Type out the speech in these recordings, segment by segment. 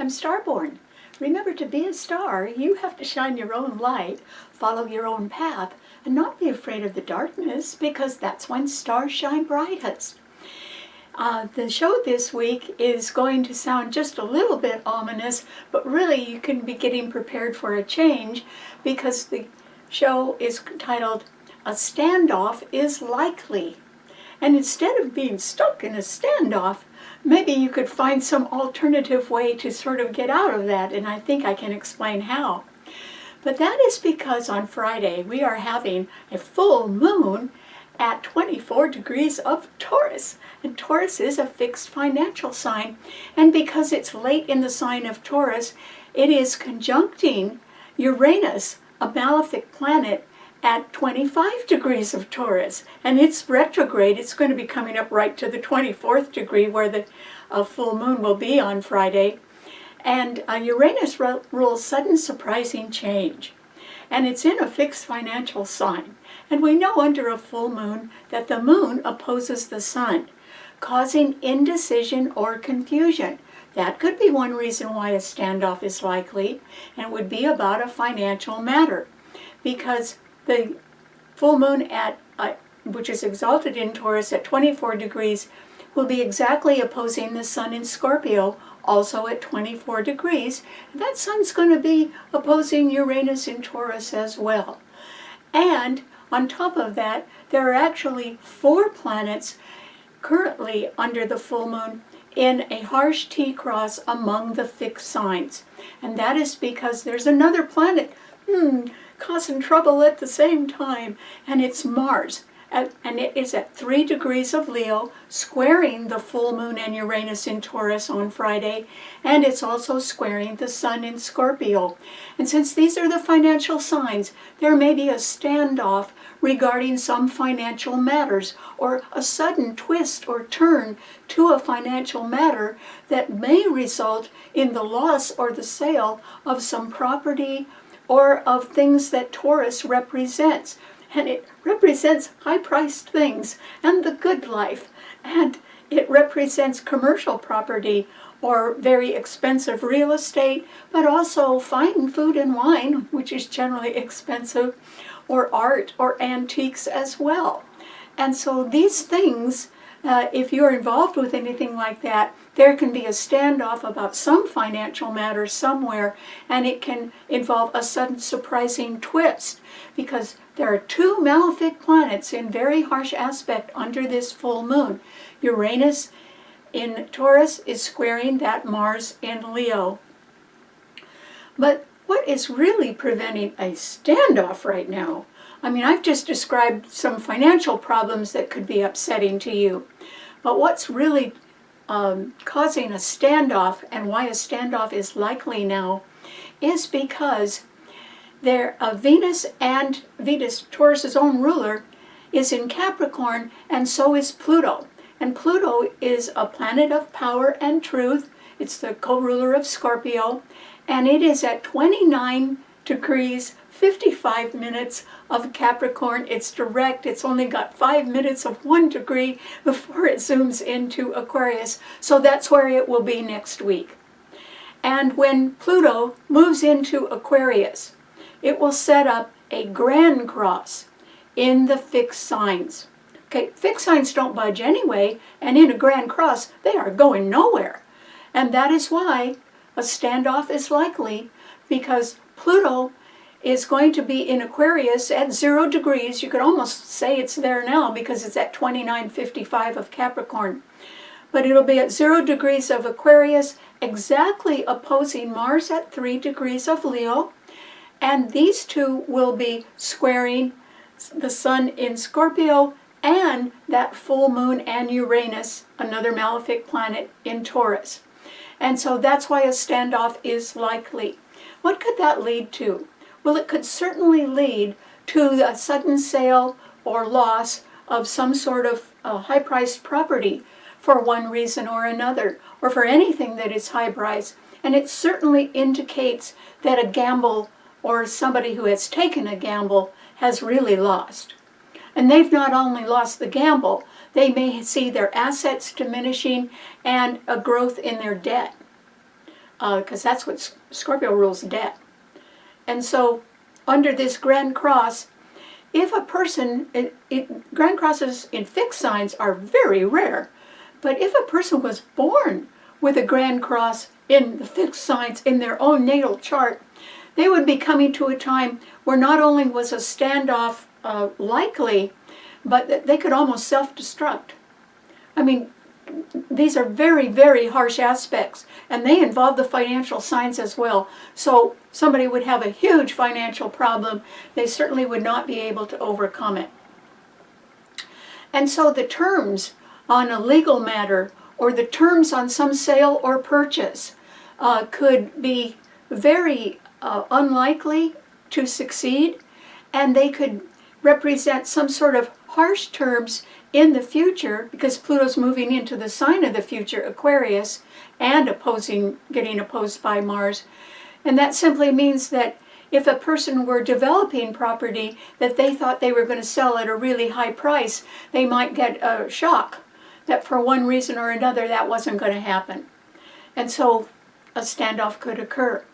I'm Starborn. Remember, to be a star, you have to shine your own light, follow your own path, and not be afraid of the darkness, because that's when stars shine brightest. The show this week is going to sound just a little bit ominous, but really you can be getting prepared for a change, because the show is titled "A Standoff is Likely." And instead of being stuck in a standoff, maybe you could find some alternative way to sort of get out of that, and I think I can explain how. But that is because on Friday we are having a full moon at 24 degrees of Taurus. And Taurus is a fixed financial sign. And because it's late in the sign of Taurus, it is conjuncting Uranus, a malefic planet, at 25 degrees of Taurus. And it's retrograde. It's going to be coming up right to the 24th degree where the full moon will be on Friday. And Uranus rules sudden surprising change. And it's in a fixed financial sign. And we know under a full moon that the moon opposes the sun, causing indecision or confusion. That could be one reason why a standoff is likely, and it would be about a financial matter. Because the full moon which is exalted in Taurus at 24 degrees, will be exactly opposing the sun in Scorpio, also at 24 degrees. That sun's going to be opposing Uranus in Taurus as well. And on top of that, there are actually 4 planets currently under the full moon in a harsh T-cross among the fixed signs. And that is because there's another planet causing trouble at the same time, and it's Mars. And it is at 3 degrees of Leo, squaring the full moon and Uranus in Taurus on Friday, and it's also squaring the sun in Scorpio. And since these are the financial signs, there may be a standoff regarding some financial matters, or a sudden twist or turn to a financial matter that may result in the loss or the sale of some property or of things that Taurus represents. And it represents high-priced things and the good life. And it represents commercial property or very expensive real estate, but also fine food and wine, which is generally expensive, or art or antiques as well. And so these things, if you're involved with anything like that, there can be a standoff about some financial matter somewhere, and it can involve a sudden surprising twist, because there are 2 malefic planets in very harsh aspect under this full moon. Uranus in Taurus is squaring that Mars in Leo. But what is really preventing a standoff right now? I mean, I've just described some financial problems that could be upsetting to you. But what's really causing a standoff, and why a standoff is likely now, is because Venus, Taurus's own ruler, is in Capricorn, and so is Pluto. And Pluto is a planet of power and truth. It's the co-ruler of Scorpio, and it is at 29 degrees 55 minutes of Capricorn. It's direct. It's only got 5 minutes of 1 degree before it zooms into Aquarius. So that's where it will be next week. And when Pluto moves into Aquarius, it will set up a grand cross in the fixed signs. Okay, fixed signs don't budge anyway, and in a grand cross, they are going nowhere. And that is why a standoff is likely, because Pluto is going to be in Aquarius at 0 degrees. You could almost say it's there now because it's at 29:55 of Capricorn. But it'll be at 0 degrees of Aquarius, exactly opposing Mars at 3 degrees of Leo. And these 2 will be squaring the sun in Scorpio and that full moon and Uranus, another malefic planet, in Taurus. And so that's why a standoff is likely. What could that lead to? Well, it could certainly lead to a sudden sale or loss of some sort of high-priced property for one reason or another, or for anything that is high-priced. And it certainly indicates that a gamble, or somebody who has taken a gamble, has really lost. And they've not only lost the gamble, they may see their assets diminishing and a growth in their debt. because that's what Scorpio rules, debt. And so under this Grand Cross, if a person, Grand Crosses in fixed signs are very rare, but if a person was born with a Grand Cross in the fixed signs in their own natal chart, they would be coming to a time where not only was a standoff likely, but that they could almost self-destruct. I mean, these are very, very harsh aspects, and they involve the financial signs as well. So somebody would have a huge financial problem. They certainly would not be able to overcome it. And so the terms on a legal matter or the terms on some sale or purchase could be very unlikely to succeed, and they could represent some sort of harsh terms in the future, because Pluto's moving into the sign of the future, Aquarius, and getting opposed by Mars. And that simply means that if a person were developing property that they thought they were going to sell at a really high price, they might get a shock that for one reason or another that wasn't going to happen. And so a standoff could occur.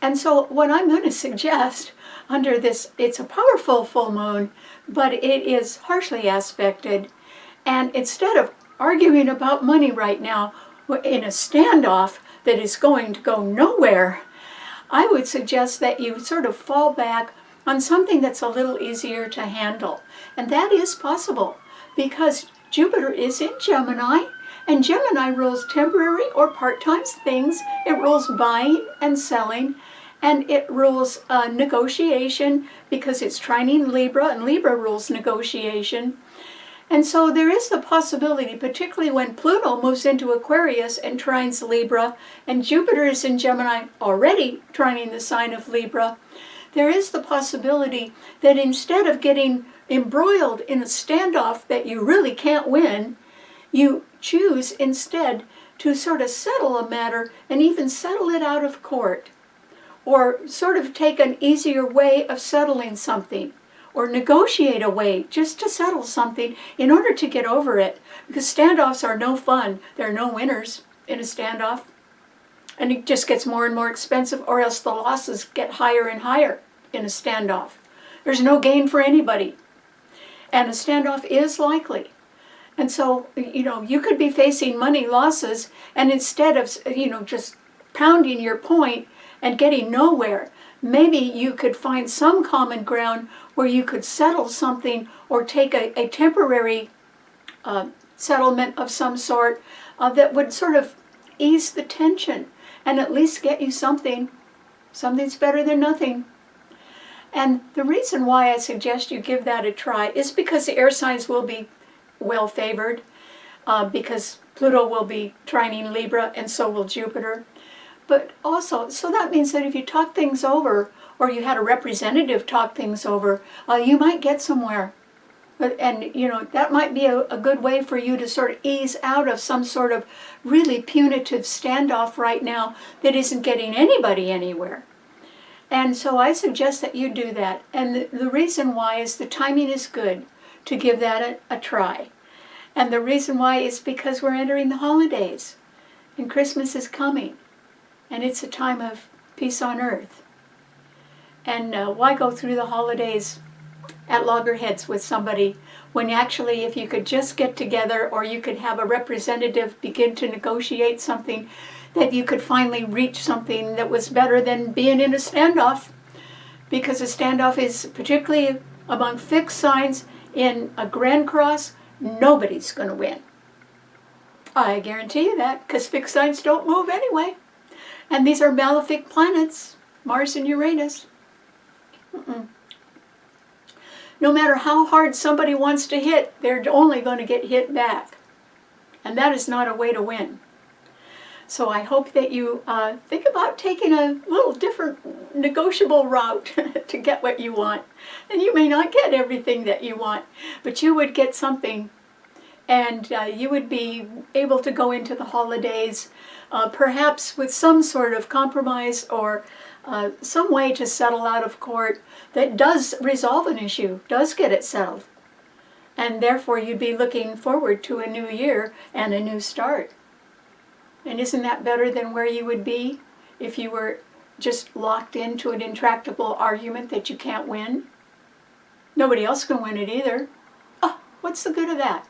And so what I'm going to suggest under this, it's a powerful full moon, but it is harshly aspected. And instead of arguing about money right now in a standoff that is going to go nowhere, I would suggest that you sort of fall back on something that's a little easier to handle. And that is possible because Jupiter is in Gemini, and Gemini rules temporary or part-time things. It rules buying and selling, and it rules negotiation because it's trining Libra, and Libra rules negotiation. And so there is the possibility, particularly when Pluto moves into Aquarius and trines Libra, and Jupiter is in Gemini already trining the sign of Libra, there is the possibility that instead of getting embroiled in a standoff that you really can't win, you choose instead to sort of settle a matter and even settle it out of court, or sort of take an easier way of settling something, or negotiate a way just to settle something in order to get over it, because standoffs are no fun. There are no winners in a standoff, and it just gets more and more expensive, or else the losses get higher and higher in a standoff. There's no gain for anybody, and a standoff is likely. And so, you could be facing money losses, and instead of, just pounding your point and getting nowhere, maybe you could find some common ground where you could settle something or take a temporary settlement of some sort that would sort of ease the tension and at least get you something. Something's better than nothing. And the reason why I suggest you give that a try is because the air signs will be well favored, because Pluto will be trining Libra and so will Jupiter. But also, so that means that if you talk things over, or you had a representative talk things over, you might get somewhere. And, that might be a good way for you to sort of ease out of some sort of really punitive standoff right now that isn't getting anybody anywhere. And so I suggest that you do that. And the reason why is the timing is good to give that a try. And the reason why is because we're entering the holidays, and Christmas is coming. And it's a time of peace on earth. And why go through the holidays at loggerheads with somebody when actually if you could just get together, or you could have a representative begin to negotiate something, that you could finally reach something that was better than being in a standoff. Because a standoff is, particularly among fixed signs in a Grand Cross, nobody's going to win. I guarantee you that, because fixed signs don't move anyway. And these are malefic planets, Mars and Uranus. No matter how hard somebody wants to hit, they're only going to get hit back. And that is not a way to win. So I hope that you think about taking a little different negotiable route to get what you want. And you may not get everything that you want, but you would get something. And you would be able to go into the holidays perhaps with some sort of compromise, or some way to settle out of court that does resolve an issue, does get it settled. And therefore you'd be looking forward to a new year and a new start. And isn't that better than where you would be if you were just locked into an intractable argument that you can't win? Nobody else can win it either. Oh, what's the good of that?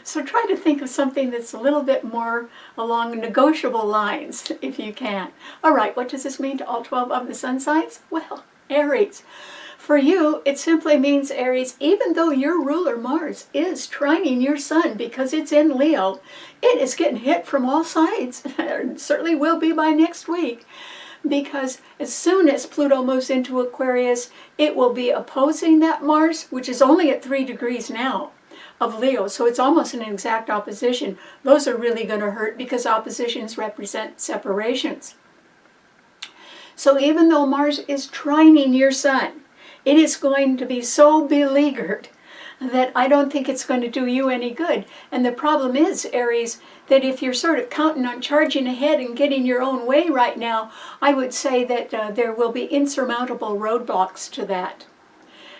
So try to think of something that's a little bit more along negotiable lines, if you can. All right, what does this mean to all 12 of the sun signs? Well, Aries. For you, it simply means, Aries, even though your ruler Mars is trining your sun because it's in Leo, it is getting hit from all sides. It certainly will be by next week. Because as soon as Pluto moves into Aquarius, it will be opposing that Mars, which is only at 3 degrees now of Leo, so it's almost an exact opposition. Those are really going to hurt because oppositions represent separations. So even though Mars is trining your sun, it is going to be so beleaguered that I don't think it's going to do you any good. And the problem is, Aries, that if you're sort of counting on charging ahead and getting your own way right now, I would say that there will be insurmountable roadblocks to that.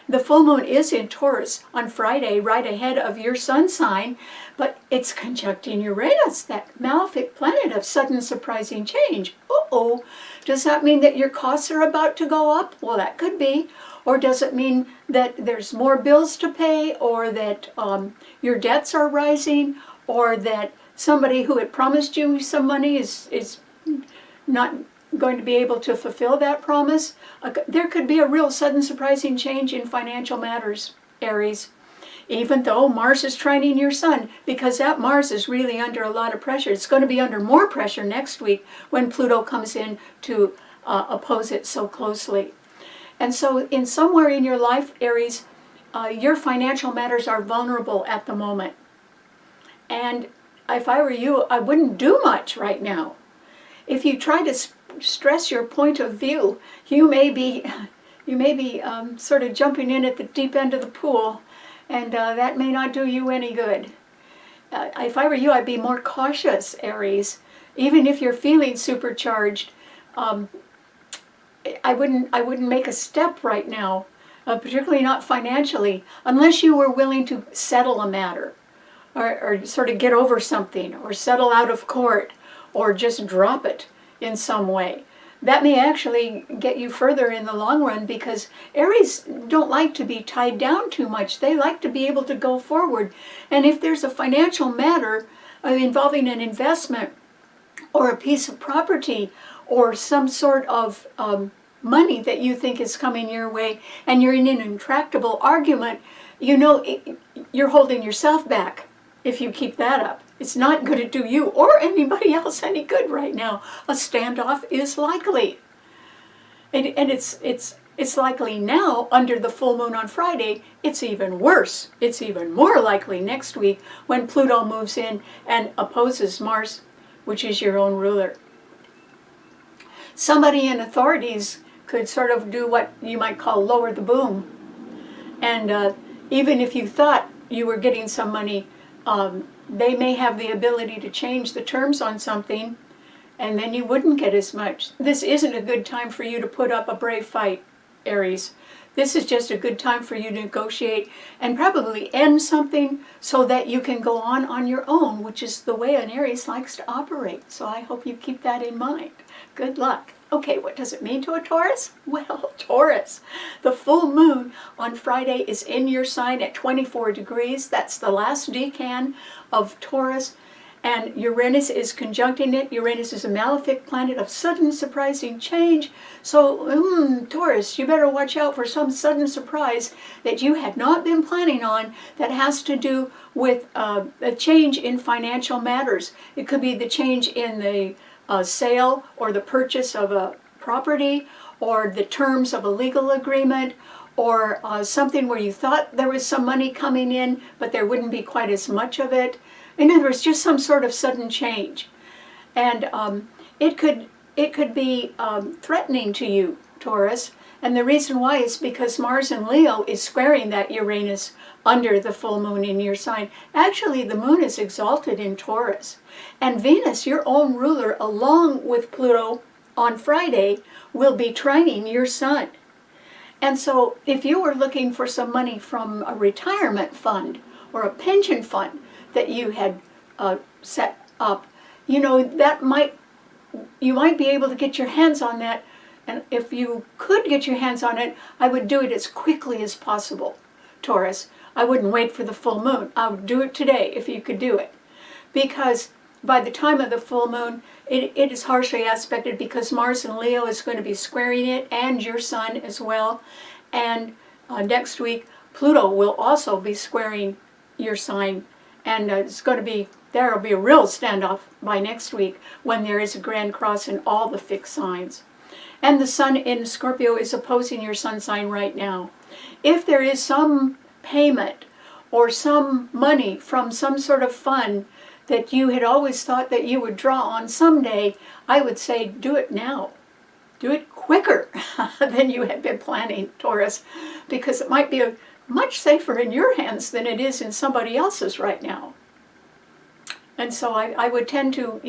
The full moon is in Taurus on Friday, right ahead of your sun sign, but it's conjuncting Uranus, that malefic planet of sudden surprising change. Uh-oh. Does that mean that your costs are about to go up? Well, that could be. Or does it mean that there's more bills to pay, or that your debts are rising, or that somebody who had promised you some money is not going to be able to fulfill that promise? There could be a real sudden surprising change in financial matters, Aries, even though Mars is trining your sun, because that Mars is really under a lot of pressure. It's going to be under more pressure next week when Pluto comes in to oppose it so closely. And so in somewhere in your life, Aries, your financial matters are vulnerable at the moment. And if I were you, I wouldn't do much right now. If you try to stress your point of view, you may be sort of jumping in at the deep end of the pool, and that may not do you any good. If I were you, I'd be more cautious, Aries. Even if you're feeling supercharged, I wouldn't make a step right now, particularly not financially, unless you were willing to settle a matter, or sort of get over something, or settle out of court, or just drop it in some way. That may actually get you further in the long run, because Aries don't like to be tied down too much. They like to be able to go forward. And if there's a financial matter involving an investment or a piece of property or some sort of money that you think is coming your way, and you're in an intractable argument, you know you're holding yourself back if you keep that up. It's not going to do you or anybody else any good right now. A standoff is likely. And it's likely now under the full moon on Friday. It's even worse. It's even more likely next week when Pluto moves in and opposes Mars, which is your own ruler. Somebody in authorities could sort of do what you might call lower the boom. And even if you thought you were getting some money, they may have the ability to change the terms on something, and then you wouldn't get as much. This isn't a good time for you to put up a brave fight, Aries. This is just a good time for you to negotiate and probably end something so that you can go on your own, which is the way an Aries likes to operate. So I hope you keep that in mind. Good luck. Okay, what does it mean to a Taurus? Well, Taurus, the full moon on Friday is in your sign at 24 degrees. That's the last decan of Taurus, and Uranus is conjuncting it. Uranus is a malefic planet of sudden surprising change. So, Taurus, you better watch out for some sudden surprise that you had not been planning on that has to do with a change in financial matters. It could be the change in the sale or the purchase of a property, or the terms of a legal agreement, or something where you thought there was some money coming in, but there wouldn't be quite as much of it. In other words, just some sort of sudden change. And it could be threatening to you, Taurus. And the reason why is because Mars in Leo is squaring that Uranus under the full moon in your sign. Actually, the moon is exalted in Taurus. And Venus, your own ruler, along with Pluto on Friday, will be trining your sun. And so if you were looking for some money from a retirement fund or a pension fund that you had set up, you know, that might you might be able to get your hands on that. And if you could get your hands on it, I would do it as quickly as possible, Taurus. I wouldn't wait for the full moon. I would do it today if you could do it. Because by the time of the full moon, it is harshly aspected because Mars in Leo is going to be squaring it, and your sun as well. And next week, Pluto will also be squaring your sign. And it's going to be, there will be a real standoff by next week when there is a grand cross in all the fixed signs. And the sun in Scorpio is opposing your sun sign right now. If there is some payment or some money from some sort of fund that you had always thought that you would draw on someday, I would say do it now. Do it quicker than you had been planning, Taurus, because it might be much safer in your hands than it is in somebody else's right now. And so I would tend to,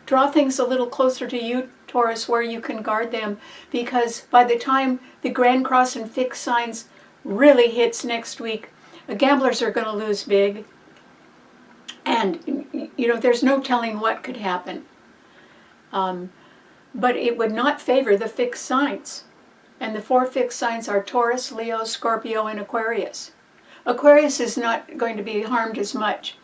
draw things a little closer to you, Taurus, where you can guard them, because by the time the Grand Cross and fixed signs really hits next week, the gamblers are going to lose big. And, there's no telling what could happen. But it would not favor the fixed signs. And the 4 fixed signs are Taurus, Leo, Scorpio, and Aquarius. Aquarius is not going to be harmed as much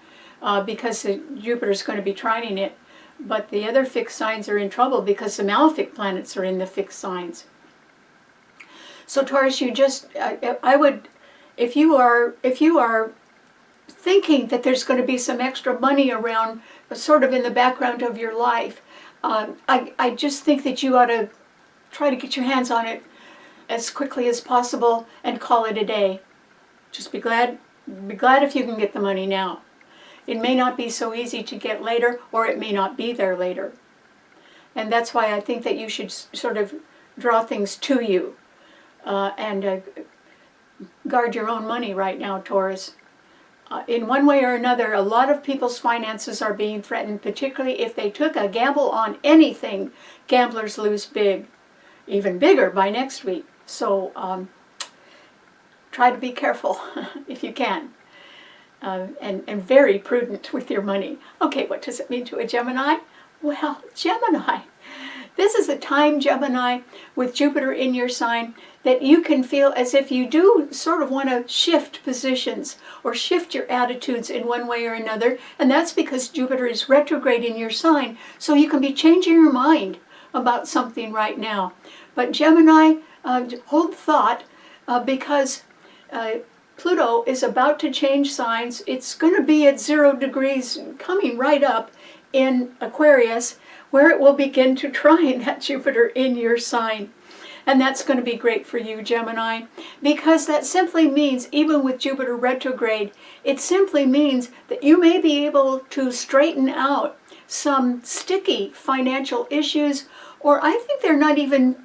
because Jupiter is going to be trining it. But the other fixed signs are in trouble because the malefic planets are in the fixed signs. So Taurus, I would, if you are thinking that there's going to be some extra money around, sort of in the background of your life, I just think that you ought to try to get your hands on it as quickly as possible and call it a day. Just be glad if you can get the money now. It may not be so easy to get later, or it may not be there later. And that's why I think that you should sort of draw things to you and guard your own money right now, Taurus. In one way or another, a lot of people's finances are being threatened, particularly if they took a gamble on anything. Gamblers lose big, even bigger by next week. So try to be careful if you can. And very prudent with your money. Okay, what does it mean to a Gemini? Well, Gemini. This is a time, Gemini, with Jupiter in your sign, that you can feel as if you do sort of want to shift positions or shift your attitudes in one way or another. And that's because Jupiter is retrograde in your sign. So you can be changing your mind about something right now. But Gemini, hold thought because Pluto is about to change signs. It's going to be at 0 degrees, coming right up in Aquarius, where it will begin to trine that Jupiter in your sign. And that's going to be great for you, Gemini, because that simply means, even with Jupiter retrograde, it simply means that you may be able to straighten out some sticky financial issues, or I think they're not even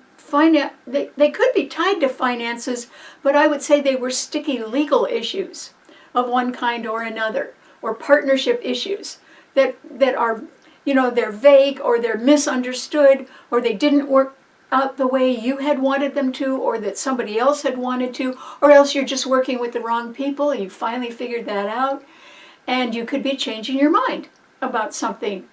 they could be tied to finances, but I would say they were sticky legal issues of one kind or another, or partnership issues that are, they're vague, or they're misunderstood, or they didn't work out the way you had wanted them to, or that somebody else had wanted to, or else you're just working with the wrong people and you finally figured that out, and you could be changing your mind about something.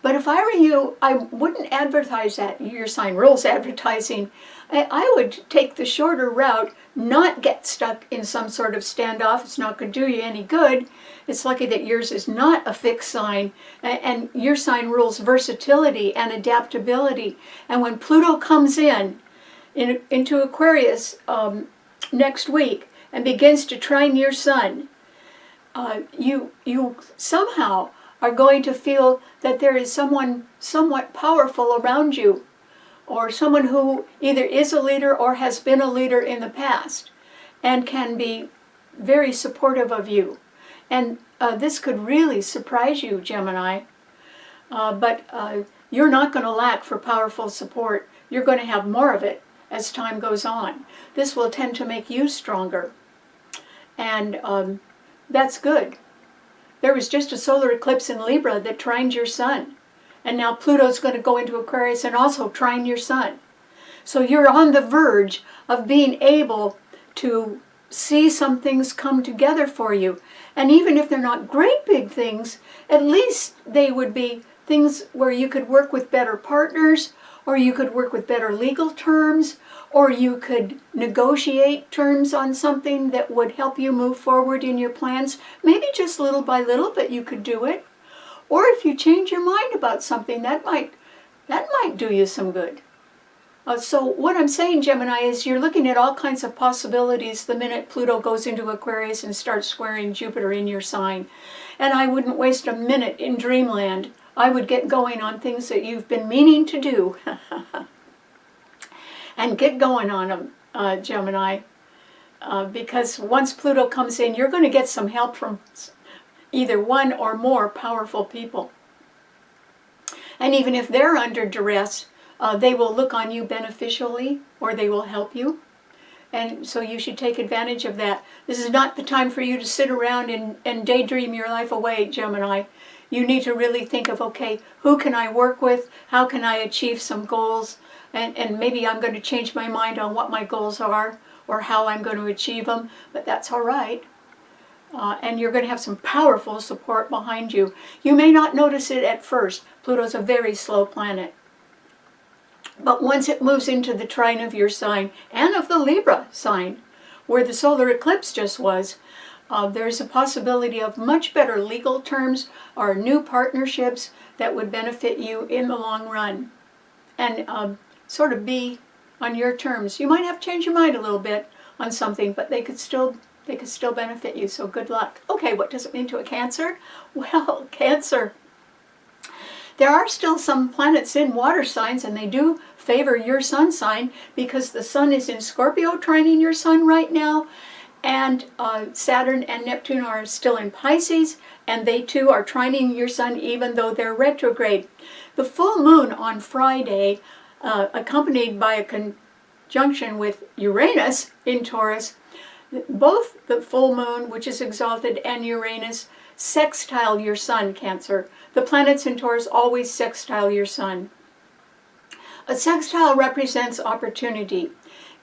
But if I were you, I wouldn't advertise that. Your sign rules advertising. I would take the shorter route, not get stuck in some sort of standoff. It's not going to do you any good. It's lucky that yours is not a fixed sign, and your sign rules versatility and adaptability. And when Pluto comes into Aquarius next week and begins to trine your sun, you somehow are going to feel that there is someone somewhat powerful around you, or someone who either is a leader or has been a leader in the past and can be very supportive of you. And this could really surprise you, Gemini. But you're not going to lack for powerful support. You're going to have more of it as time goes on. This will tend to make you stronger. And that's good. There was just a solar eclipse in Libra that trined your sun. And now Pluto's going to go into Aquarius and also trine your sun. So you're on the verge of being able to see some things come together for you. And even if they're not great big things, at least they would be things where you could work with better partners, or you could work with better legal terms, or you could negotiate terms on something that would help you move forward in your plans, maybe just little by little, but you could do it. Or if you change your mind about something, that might do you some good. So what I'm saying, Gemini, is you're looking at all kinds of possibilities the minute Pluto goes into Aquarius and starts squaring Jupiter in your sign. And I wouldn't waste a minute in dreamland. I would get going on things that you've been meaning to do. And get going on them, Gemini. Because once Pluto comes in, you're going to get some help from either one or more powerful people. And even if they're under duress, they will look on you beneficially, or they will help you. And so you should take advantage of that. This is not the time for you to sit around and daydream your life away, Gemini. You need to really think of, okay, who can I work with? How can I achieve some goals? And maybe I'm going to change my mind on what my goals are or how I'm going to achieve them, but that's all right. And you're going to have some powerful support behind you. You may not notice it at first. Pluto's a very slow planet. But once it moves into the trine of your sign and of the Libra sign, where the solar eclipse just was, there's a possibility of much better legal terms or new partnerships that would benefit you in the long run and sort of be on your terms. You might have to change your mind a little bit on something, but they could still benefit you, so good luck. Okay, what does it mean to a Cancer? Well, Cancer, there are still some planets in water signs, and they do favor your sun sign because the sun is in Scorpio trining your sun right now, and Saturn and Neptune are still in Pisces, and they too are trining your sun even though they're retrograde. The full moon on Friday, accompanied by a conjunction with Uranus in Taurus, both the full moon, which is exalted, and Uranus sextile your sun, Cancer. The planets in Taurus always sextile your sun. A sextile represents opportunity.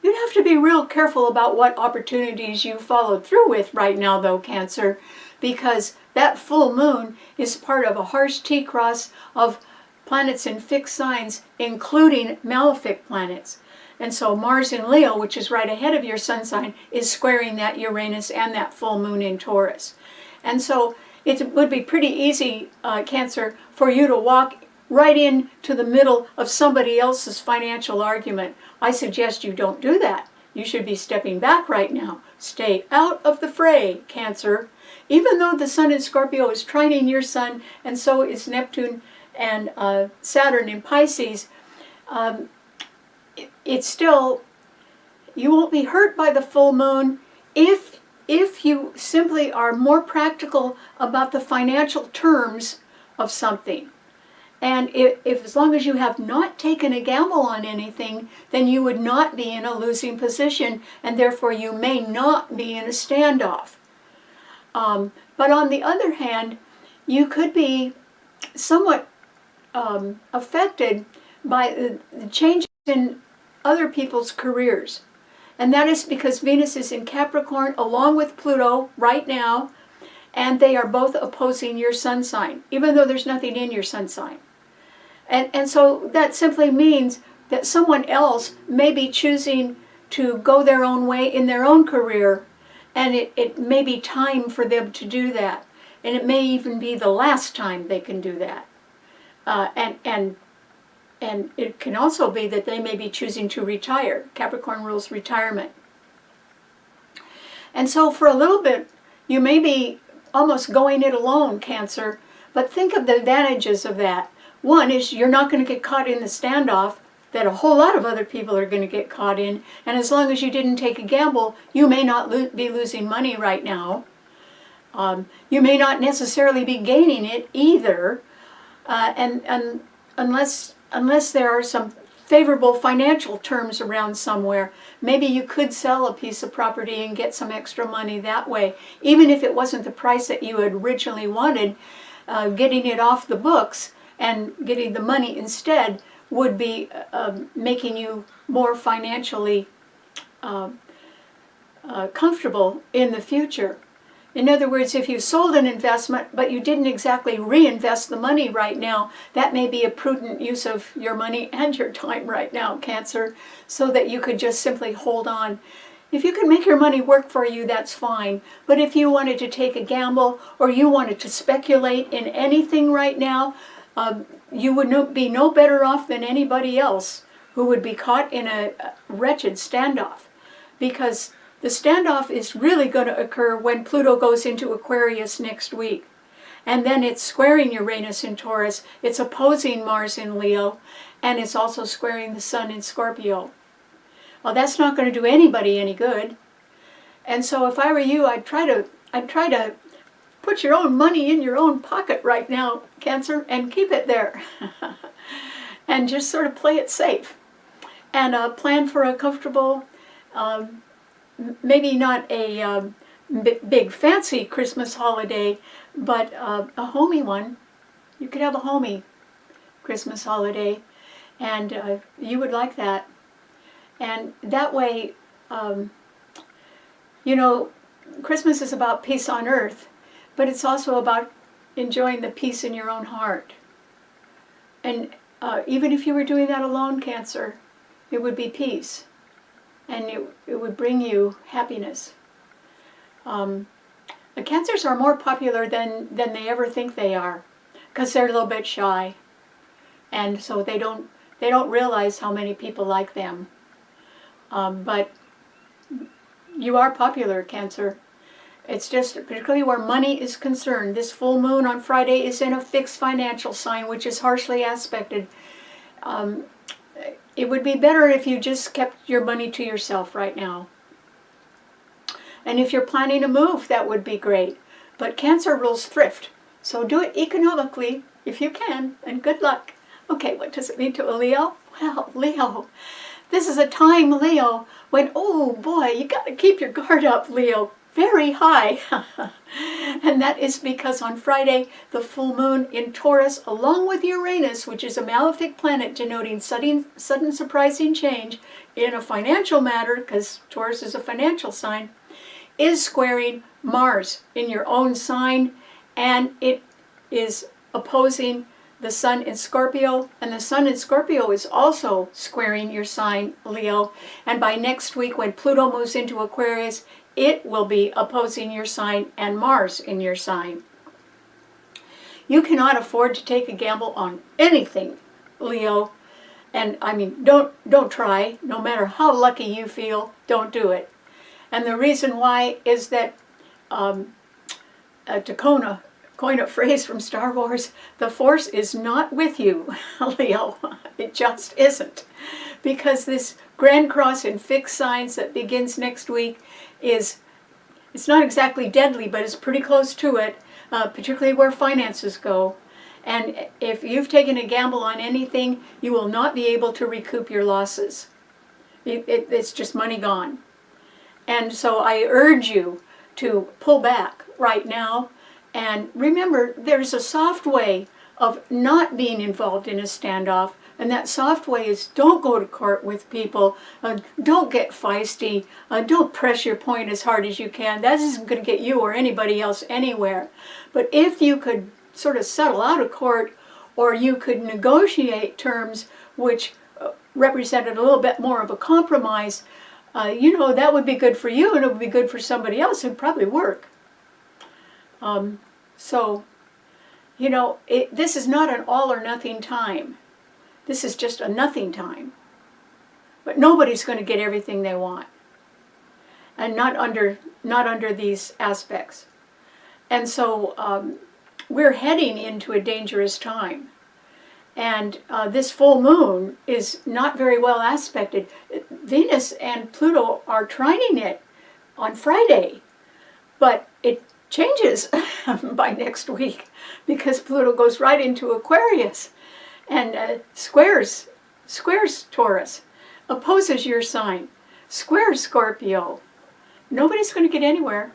You'd have to be real careful about what opportunities you followed through with right now, though, Cancer, because that full moon is part of a harsh T-cross of planets in fixed signs, including malefic planets. And so Mars in Leo, which is right ahead of your sun sign, is squaring that Uranus and that full moon in Taurus. And so it would be pretty easy, Cancer, for you to walk right into the middle of somebody else's financial argument. I suggest you don't do that. You should be stepping back right now. Stay out of the fray, Cancer. Even though the sun in Scorpio is trining your sun, and so is Neptune and Saturn in Pisces, it's still, you won't be hurt by the full moon if you simply are more practical about the financial terms of something. And if as long as you have not taken a gamble on anything, then you would not be in a losing position, and therefore you may not be in a standoff. But on the other hand, you could be somewhat affected by the changes in other people's careers. And that is because Venus is in Capricorn along with Pluto right now, and they are both opposing your sun sign, even though there's nothing in your sun sign. And so that simply means that someone else may be choosing to go their own way in their own career, and it may be time for them to do that. And it may even be the last time they can do that. And it can also be that they may be choosing to retire. Capricorn rules retirement. And so for a little bit, you may be almost going it alone, Cancer, but think of the advantages of that. One is you're not going to get caught in the standoff that a whole lot of other people are going to get caught in, and as long as you didn't take a gamble, you may not be losing money right now. You may not necessarily be gaining it either, and unless there are some favorable financial terms around somewhere. Maybe you could sell a piece of property and get some extra money that way. Even if it wasn't the price that you had originally wanted, getting it off the books and getting the money instead would be making you more financially comfortable in the future. In other words, if you sold an investment, but you didn't exactly reinvest the money right now, that may be a prudent use of your money and your time right now, Cancer, so that you could just simply hold on. If you can make your money work for you, that's fine. But if you wanted to take a gamble or you wanted to speculate in anything right now, you would be no better off than anybody else who would be caught in a wretched standoff. Because the standoff is really going to occur when Pluto goes into Aquarius next week. And then it's squaring Uranus in Taurus, it's opposing Mars in Leo, and it's also squaring the Sun in Scorpio. Well, that's not going to do anybody any good. And so if I were you, I'd try to put your own money in your own pocket right now, Cancer, and keep it there. And just sort of play it safe. And plan for a comfortable, maybe not a big fancy Christmas holiday, but a homey one. You could have a homey Christmas holiday, and you would like that. And that way, you know, Christmas is about peace on earth, but it's also about enjoying the peace in your own heart. And even if you were doing that alone, Cancer, it would be peace. And it would bring you happiness. The Cancers are more popular than they ever think they are, because they're a little bit shy, and so they don't realize how many people like them. But you are popular, Cancer. It's just particularly where money is concerned. This full moon on Friday is in a fixed financial sign, which is harshly aspected. It would be better if you just kept your money to yourself right now. And if you're planning a move, that would be great. But Cancer rules thrift, so do it economically if you can, and good luck. Okay, what does it mean to a Leo? Well, Leo, this is a time, Leo, when, oh boy, you got to keep your guard up, Leo, very high. And that is because on Friday, the full moon in Taurus, along with Uranus, which is a malefic planet denoting sudden surprising change in a financial matter, because Taurus is a financial sign, is squaring Mars in your own sign, and it is opposing the Sun in Scorpio, and the Sun in Scorpio is also squaring your sign, Leo. And by next week, when Pluto moves into Aquarius, it will be opposing your sign and Mars in your sign. You cannot afford to take a gamble on anything, Leo. And I mean, don't try. No matter how lucky you feel, don't do it. And the reason why is that, to coin a phrase from Star Wars, the Force is not with you, Leo. It just isn't. Because this Grand Cross in fixed signs that begins next week it's not exactly deadly, but it's pretty close to it, particularly where finances go. And if you've taken a gamble on anything, you will not be able to recoup your losses. It's just money gone. And so I urge you to pull back right now. And remember, there's a soft way of not being involved in a standoff. And that soft way is don't go to court with people, don't get feisty, don't press your point as hard as you can. That isn't going to get you or anybody else anywhere. But if you could sort of settle out of court, or you could negotiate terms which represented a little bit more of a compromise, you know, that would be good for you and it would be good for somebody else. It would probably work. So, you know, this is not an all or nothing time. This is just a nothing time. But nobody's going to get everything they want. And not under these aspects. And so we're heading into a dangerous time. And this full moon is not very well aspected. Venus and Pluto are trining it on Friday. But it changes by next week because Pluto goes right into Aquarius and squares Taurus, opposes your sign, squares Scorpio. Nobody's going to get anywhere.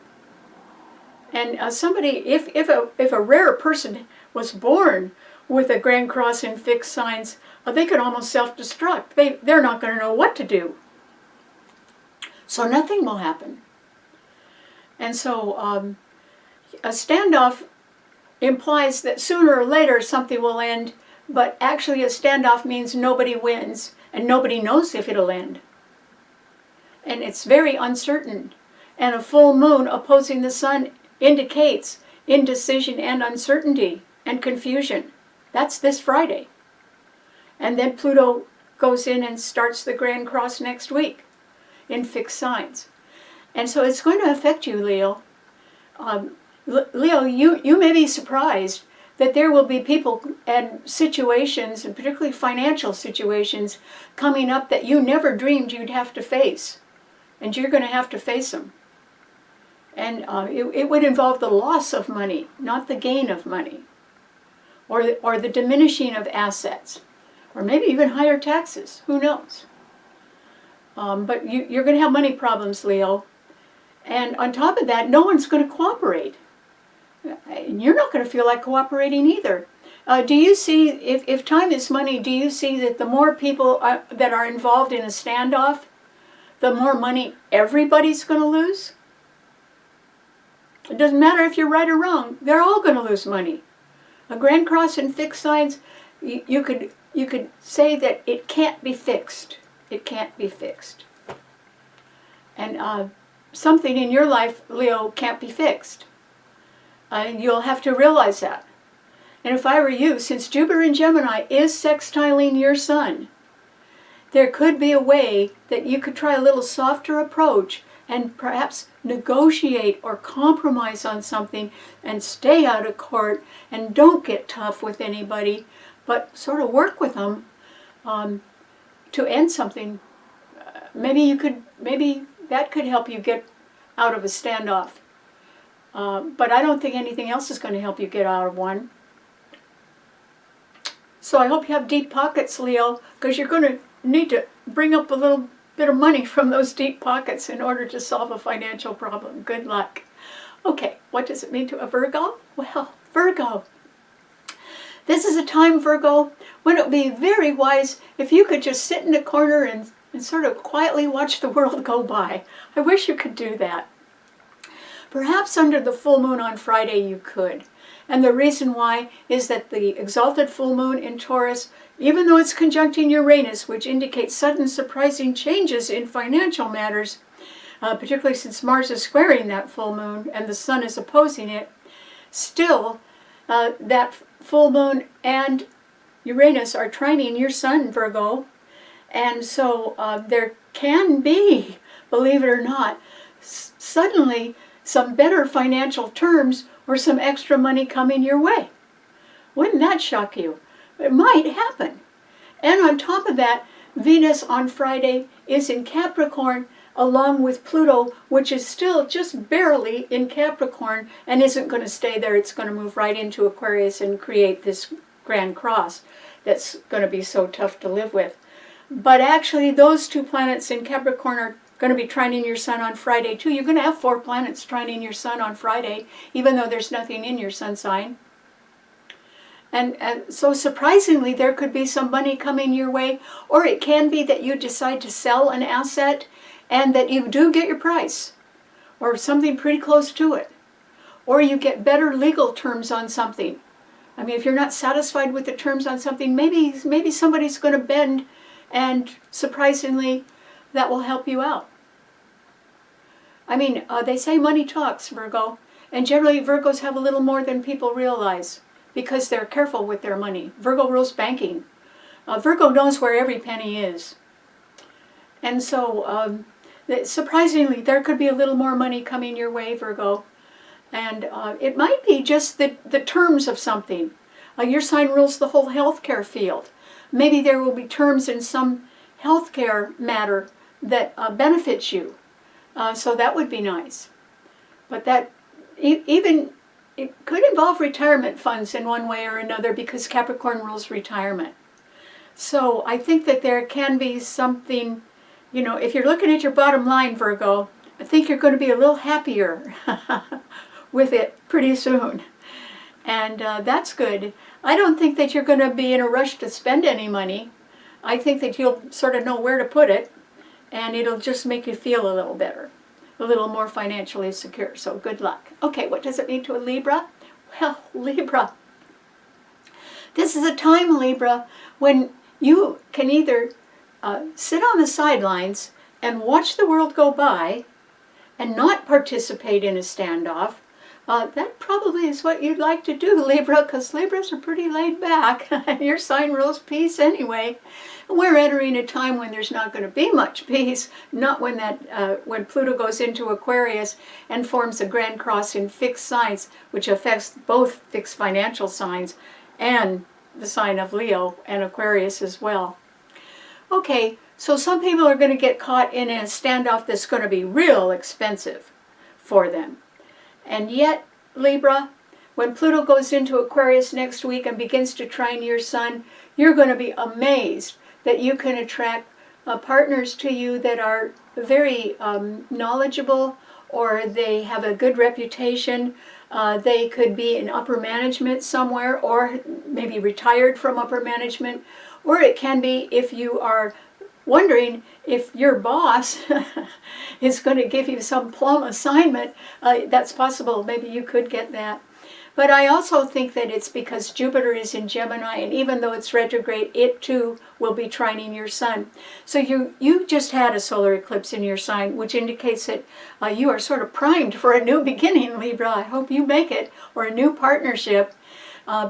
And somebody, if a rare person was born with a Grand Cross in fixed signs, they could almost self-destruct. They're not going to know what to do. So nothing will happen. And so a standoff implies that sooner or later something will end, but actually a standoff means nobody wins and nobody knows if it'll end. And it's very uncertain. And a full moon opposing the sun indicates indecision and uncertainty and confusion. That's this Friday. And then Pluto goes in and starts the Grand Cross next week in fixed signs. And so it's going to affect you, Leo. Leo, you may be surprised that there will be people and situations, and particularly financial situations, coming up that you never dreamed you'd have to face. And you're going to have to face them. And it would involve the loss of money, not the gain of money. Or the diminishing of assets. Or maybe even higher taxes. Who knows? But you're going to have money problems, Leo. And on top of that, no one's going to cooperate. And you're not going to feel like cooperating either. Do you see, if time is money, do you see that the more people that are involved in a standoff, the more money everybody's going to lose? It doesn't matter if you're right or wrong. They're all going to lose money. A Grand Cross in fixed signs, you could say that it can't be fixed. It can't be fixed. And something in your life, Leo, can't be fixed. You'll have to realize that. And if I were you, since Jupiter in Gemini is sextiling your sun, there could be a way that you could try a little softer approach and perhaps negotiate or compromise on something and stay out of court and don't get tough with anybody, but sort of work with them to end something. Maybe that could help you get out of a standoff. But I don't think anything else is going to help you get out of one. So I hope you have deep pockets, Leo, because you're going to need to bring up a little bit of money from those deep pockets in order to solve a financial problem. Good luck. Okay, what does it mean to a Virgo? Well, Virgo. This is a time, Virgo, when it would be very wise if you could just sit in a corner and sort of quietly watch the world go by. I wish you could do that. Perhaps under the full moon on Friday you could. And the reason why is that the exalted full moon in Taurus, even though it's conjuncting Uranus, which indicates sudden surprising changes in financial matters, particularly since Mars is squaring that full moon and the sun is opposing it, still that full moon and Uranus are trining your sun, Virgo. And so there can be, believe it or not, suddenly some better financial terms or some extra money coming your way. Wouldn't that shock you? It might happen. And on top of that, Venus on Friday is in Capricorn along with Pluto, which is still just barely in Capricorn and isn't going to stay there. It's going to move right into Aquarius and create this Grand Cross that's going to be so tough to live with. But actually, those two planets in Capricorn are going to be trining your sun on Friday too. You're going to have 4 planets trining your sun on Friday, even though there's nothing in your sun sign. And so surprisingly, there could be some money coming your way, or it can be that you decide to sell an asset and that you do get your price, or something pretty close to it. Or you get better legal terms on something. I mean, if you're not satisfied with the terms on something, maybe somebody's going to bend, and surprisingly, that will help you out. I mean, they say money talks, Virgo, and generally Virgos have a little more than people realize because they're careful with their money. Virgo rules banking. Virgo knows where every penny is. And so, surprisingly, there could be a little more money coming your way, Virgo. And it might be just the terms of something. Your sign rules the whole healthcare field. Maybe there will be terms in some healthcare matter that benefits you. So that would be nice. But that even it could involve retirement funds in one way or another because Capricorn rules retirement. So I think that there can be something, you know, if you're looking at your bottom line, Virgo, I think you're going to be a little happier with it pretty soon. And that's good. I don't think that you're going to be in a rush to spend any money. I think that you'll sort of know where to put it, and it'll just make you feel a little better. a little more financially secure. So good luck. Okay, what does it mean to a Libra? Well, Libra, this is a time, Libra, when you can either sit on the sidelines and watch the world go by and not participate in a standoff. That probably is what you'd like to do, Libra, because Libras are pretty laid back. Your sign rules peace anyway. We're entering a time when there's not going to be much peace, not when when Pluto goes into Aquarius and forms a grand cross in fixed signs, which affects both fixed financial signs and the sign of Leo and Aquarius as well. Okay, so some people are going to get caught in a standoff that's going to be real expensive for them. And yet, Libra, when Pluto goes into Aquarius next week and begins to trine your sun, you're going to be amazed that you can attract partners to you that are very knowledgeable, or they have a good reputation. They could be in upper management somewhere, or maybe retired from upper management. Or it can be if you are wondering if your boss is going to give you some plum assignment. That's possible. Maybe you could get that. But I also think that it's because Jupiter is in Gemini, and even though it's retrograde, it too will be trining your sun. So you just had a solar eclipse in your sign, which indicates that you are sort of primed for a new beginning, Libra. I hope you make it, or a new partnership,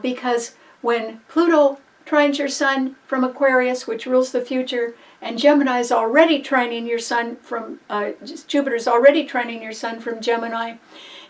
because when Pluto trines your sun from Aquarius, which rules the future, and Gemini is already trining your sun from, Jupiter's already trining your sun from Gemini,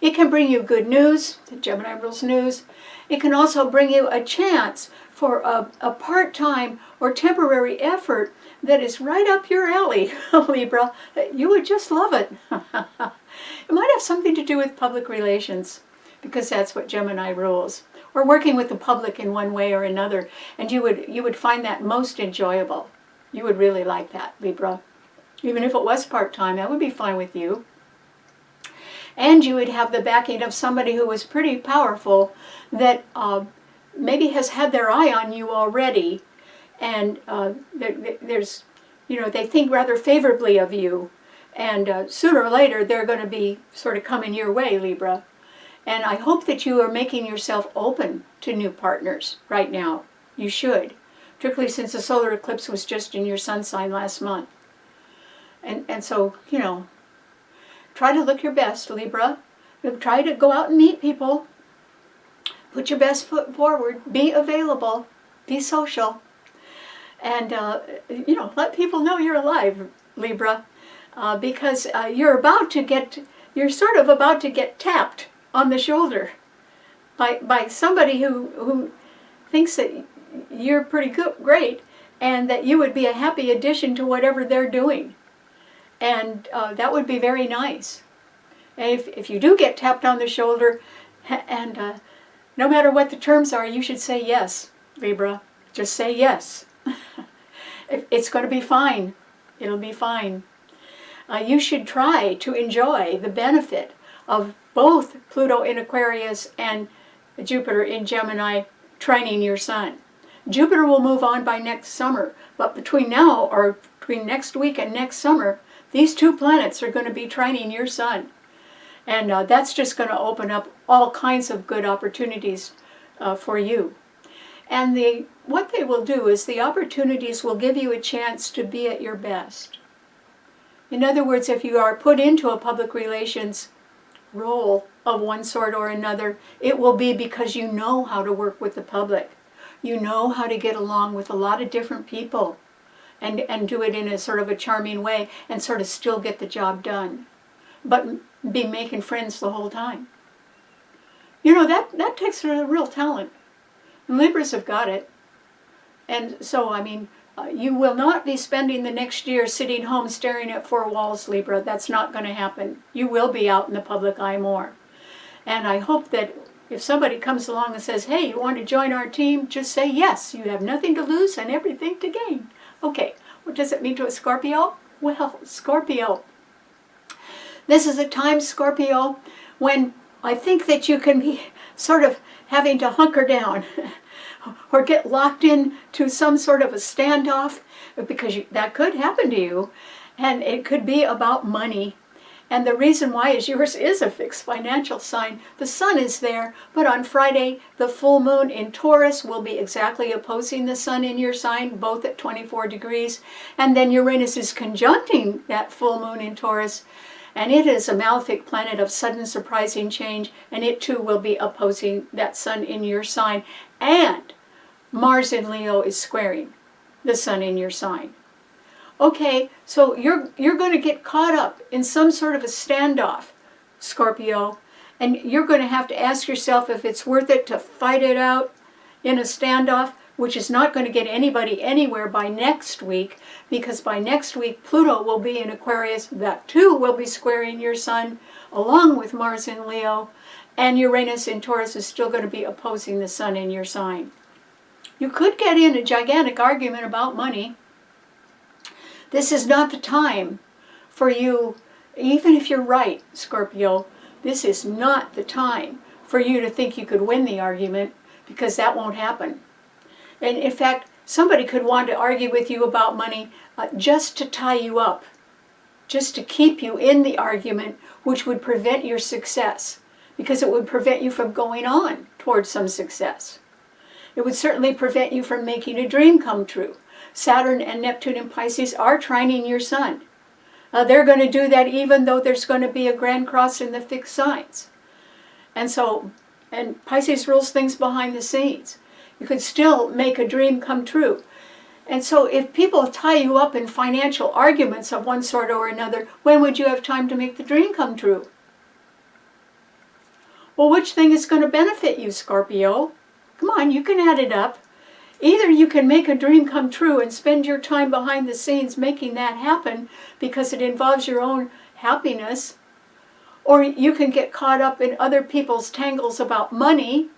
it can bring you good news. The Gemini rules news. It can also bring you a chance for a part-time or temporary effort that is right up your alley, Libra. You would just love it. It might have something to do with public relations, because that's what Gemini rules, or working with the public in one way or another, and you would find that most enjoyable. You would really like that, Libra. Even if it was part-time, that would be fine with you. And you would have the backing of somebody who was pretty powerful, that maybe has had their eye on you already, and there's, they think rather favorably of you, and sooner or later they're going to be sort of coming your way, Libra. And I hope that you are making yourself open to new partners right now. You should, particularly since the solar eclipse was just in your sun sign last month. And so, try to look your best, Libra. Try to go out and meet people. Put your best foot forward. Be available. Be social. And, let people know you're alive, Libra. Because you're sort of about to get tapped on the shoulder by somebody who thinks that you're pretty great, and that you would be a happy addition to whatever they're doing. And that would be very nice. And if you do get tapped on the shoulder, and no matter what the terms are, you should say yes, Libra. Just say yes. It's going to be fine. It'll be fine. You should try to enjoy the benefit of both Pluto in Aquarius and Jupiter in Gemini trining your sun. Jupiter will move on by next summer, but between now, or between next week and next summer, these two planets are going to be trining your sun. And that's just going to open up all kinds of good opportunities for you. And what they will do is the opportunities will give you a chance to be at your best. In other words, if you are put into a public relations role of one sort or another, it will be because you know how to work with the public. You know how to get along with a lot of different people and do it in a sort of a charming way and sort of still get the job done, but be making friends the whole time. That takes a real talent. And Libras have got it. And so, you will not be spending the next year sitting home staring at four walls, Libra. That's not going to happen. You will be out in the public eye more. And I hope that if somebody comes along and says, hey, you want to join our team, just say yes. You have nothing to lose and everything to gain. Okay, what does it mean to a Scorpio? Well, Scorpio. This is a time, Scorpio, when I think that you can be sort of having to hunker down or get locked in to some sort of a standoff, because that could happen to you. And it could be about money. And the reason why is yours is a fixed financial sign. The sun is there, but on Friday, the full moon in Taurus will be exactly opposing the sun in your sign, both at 24 degrees. And then Uranus is conjuncting that full moon in Taurus. And it is a malefic planet of sudden surprising change, and it too will be opposing that sun in your sign. And Mars in Leo is squaring the sun in your sign. Okay, so you're going to get caught up in some sort of a standoff, Scorpio, and you're going to have to ask yourself if it's worth it to fight it out in a standoff, which is not going to get anybody anywhere by next week, because by next week Pluto will be in Aquarius. That too will be squaring your sun, along with Mars in Leo, and Uranus in Taurus is still going to be opposing the sun in your sign. You could get in a gigantic argument about money. This is not the time for you, even if you're right, Scorpio, this is not the time for you to think you could win the argument, because that won't happen. And in fact, somebody could want to argue with you about money just to tie you up, just to keep you in the argument, which would prevent your success, because it would prevent you from going on towards some success. It would certainly prevent you from making a dream come true. Saturn and Neptune in Pisces are trining your sun. They're going to do that even though there's going to be a grand cross in the fixed signs. And Pisces rules things behind the scenes. You could still make a dream come true. And so if people tie you up in financial arguments of one sort or another, when would you have time to make the dream come true? Well, which thing is going to benefit you, Scorpio? Come on, you can add it up. Either you can make a dream come true and spend your time behind the scenes making that happen because it involves your own happiness, or you can get caught up in other people's tangles about money,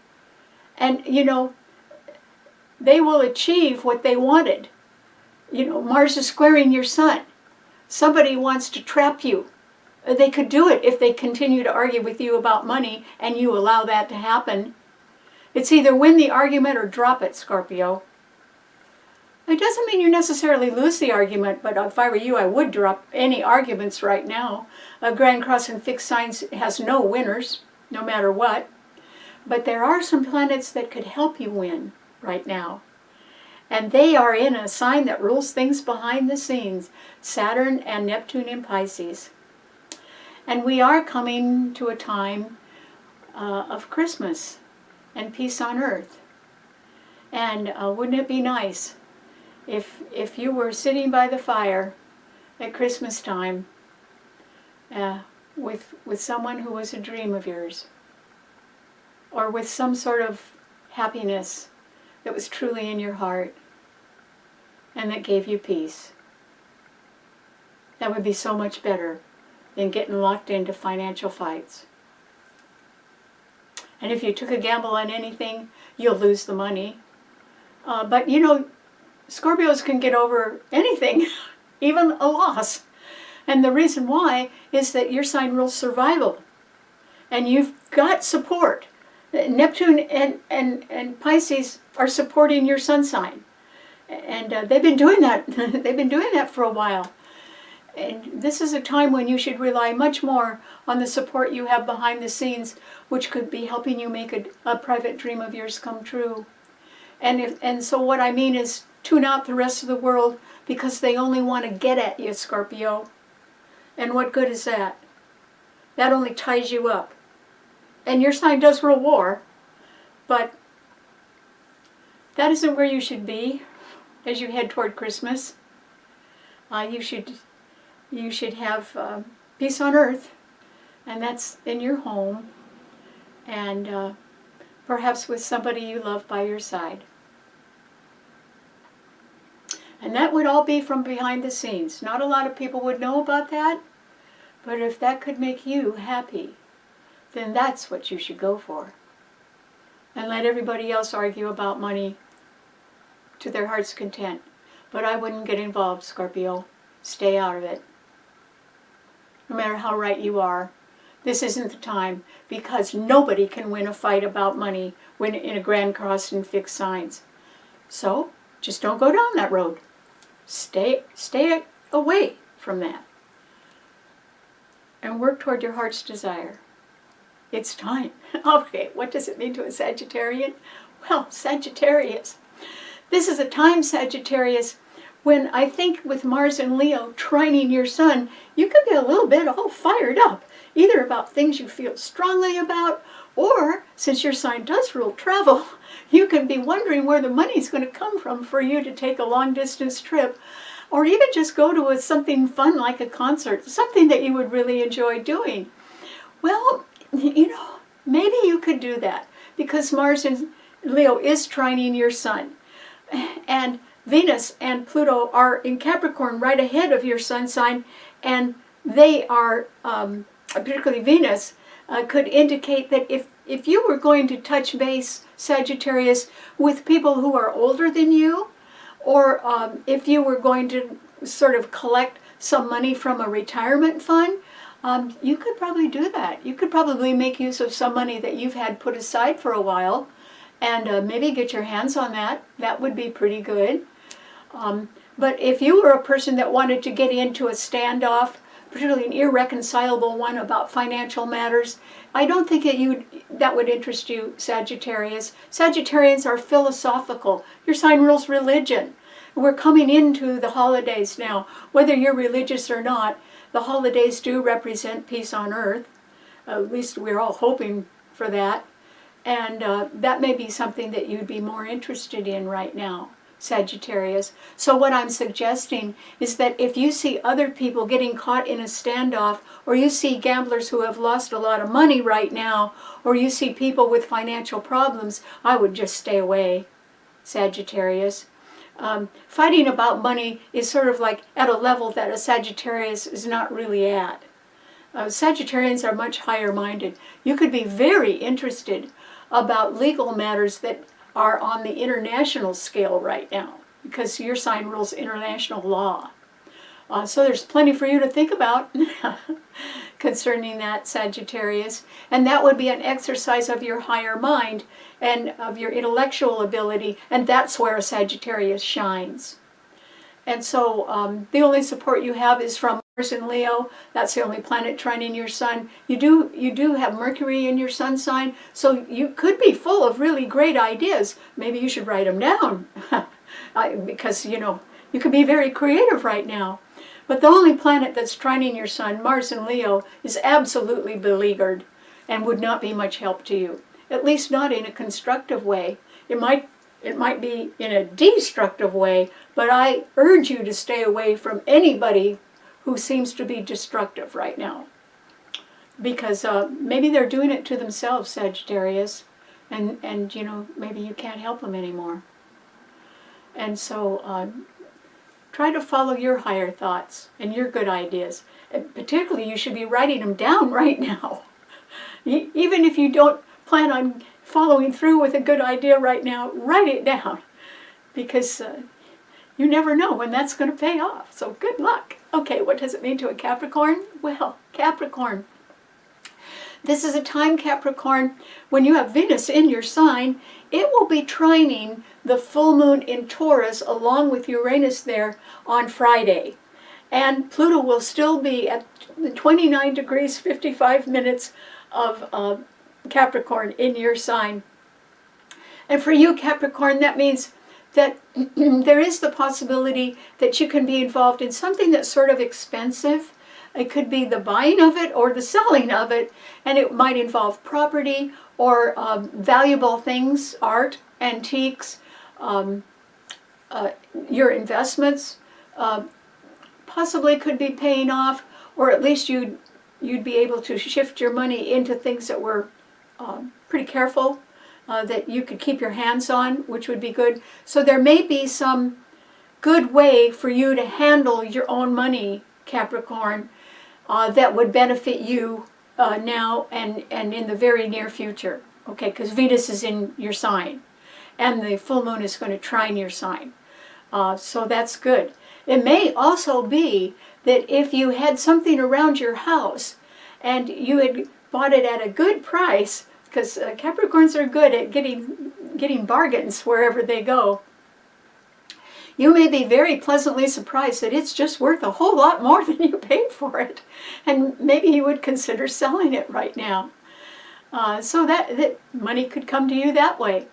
and, they will achieve what they wanted. Mars is squaring your sun. Somebody wants to trap you. They could do it if they continue to argue with you about money and you allow that to happen. It's either win the argument or drop it, Scorpio. It doesn't mean you necessarily lose the argument, but if I were you, I would drop any arguments right now. A Grand Cross in fixed signs has no winners, no matter what. But there are some planets that could help you win right now. And they are in a sign that rules things behind the scenes, Saturn and Neptune in Pisces. And we are coming to a time of Christmas and peace on earth. And wouldn't it be nice if you were sitting by the fire at Christmas time with someone who was a dream of yours, or with some sort of happiness that was truly in your heart and that gave you peace? That would be so much better than getting locked into financial fights. And if you took a gamble on anything, you'll lose the money. But Scorpios can get over anything, even a loss. And the reason why is that your sign rules survival. And you've got support. Neptune and Pisces are supporting your sun sign. And they've been doing that. They've been doing that for a while. And this is a time when you should rely much more on the support you have behind the scenes, which could be helping you make a private dream of yours come true. And so what I mean is tune out the rest of the world, because they only want to get at you, Scorpio. And what good is that? That only ties you up. And your sign does rule war, but that isn't where you should be as you head toward Christmas. You should have peace on earth, and that's in your home, and perhaps with somebody you love by your side. And that would all be from behind the scenes. Not a lot of people would know about that, but if that could make you happy, then that's what you should go for. And let everybody else argue about money to their heart's content. But I wouldn't get involved, Scorpio. Stay out of it. No matter how right you are, this isn't the time, because nobody can win a fight about money when in a Grand Cross in fixed signs. So just don't go down that road. Stay away from that. and work toward your heart's desire. It's time. Okay, what does it mean to a Sagittarian? Well, Sagittarius. This is a time, Sagittarius, when I think with Mars and Leo trining your sun, you could be a little bit all fired up, either about things you feel strongly about, or, since your sign does rule travel, you can be wondering where the money's going to come from for you to take a long-distance trip, or even just go to something fun like a concert, something that you would really enjoy doing. Well, you know, maybe you could do that, because Mars and Leo is trining your sun. And Venus and Pluto are in Capricorn right ahead of your sun sign, and they are, particularly Venus, could indicate that if you were going to touch base, Sagittarius, with people who are older than you, or if you were going to sort of collect some money from a retirement fund, you could probably do that. You could probably make use of some money that you've had put aside for a while, and maybe get your hands on that. That would be pretty good. But if you were a person that wanted to get into a standoff, particularly an irreconcilable one about financial matters, I don't think that would interest you, Sagittarius. Sagittarians are philosophical. Your sign rules religion. We're coming into the holidays now. Whether you're religious or not, the holidays do represent peace on earth. At least we're all hoping for that. And that may be something that you'd be more interested in right now, Sagittarius. So what I'm suggesting is that if you see other people getting caught in a standoff, or you see gamblers who have lost a lot of money right now, or you see people with financial problems, I would just stay away, Sagittarius. Fighting about money is sort of like at a level that a Sagittarius is not really at. Sagittarians are much higher minded. You could be very interested about legal matters that are on the international scale right now, because your sign rules international law. So there's plenty for you to think about concerning that, Sagittarius. And that would be an exercise of your higher mind and of your intellectual ability, and that's where a Sagittarius shines. And so the only support you have is from Mars and Leo. That's the only planet trining your sun. You do have Mercury in your sun sign, so you could be full of really great ideas. Maybe you should write them down, because you could be very creative right now. But the only planet that's trining your sun, Mars and Leo, is absolutely beleaguered and would not be much help to you. At least not in a constructive way. It might be in a destructive way, but I urge you to stay away from anybody who seems to be destructive right now. Because maybe they're doing it to themselves, Sagittarius, and maybe you can't help them anymore. And so try to follow your higher thoughts and your good ideas. And particularly, you should be writing them down right now. Even if you don't plan on following through with a good idea right now, write it down, because you never know when that's going to pay off. So good luck. Okay, what does it mean to a Capricorn? Well, Capricorn. This is a time, Capricorn, when you have Venus in your sign. It will be trining the full moon in Taurus along with Uranus there on Friday. And Pluto will still be at the 29 degrees 55 minutes of Capricorn in your sign. And for you, Capricorn, that means that there is the possibility that you can be involved in something that's sort of expensive. It could be the buying of it or the selling of it, and it might involve property or valuable things, art, antiques, your investments possibly could be paying off, or at least you'd be able to shift your money into things that were pretty careful, that you could keep your hands on, which would be good. So there may be some good way for you to handle your own money, Capricorn, that would benefit you now and in the very near future. Okay, because Venus is in your sign, and the full moon is going to trine your sign. So that's good. It may also be that if you had something around your house and you had bought it at a good price, because Capricorns are good at getting bargains wherever they go. You may be very pleasantly surprised that it's just worth a whole lot more than you paid for it. And maybe you would consider selling it right now. So that money could come to you that way.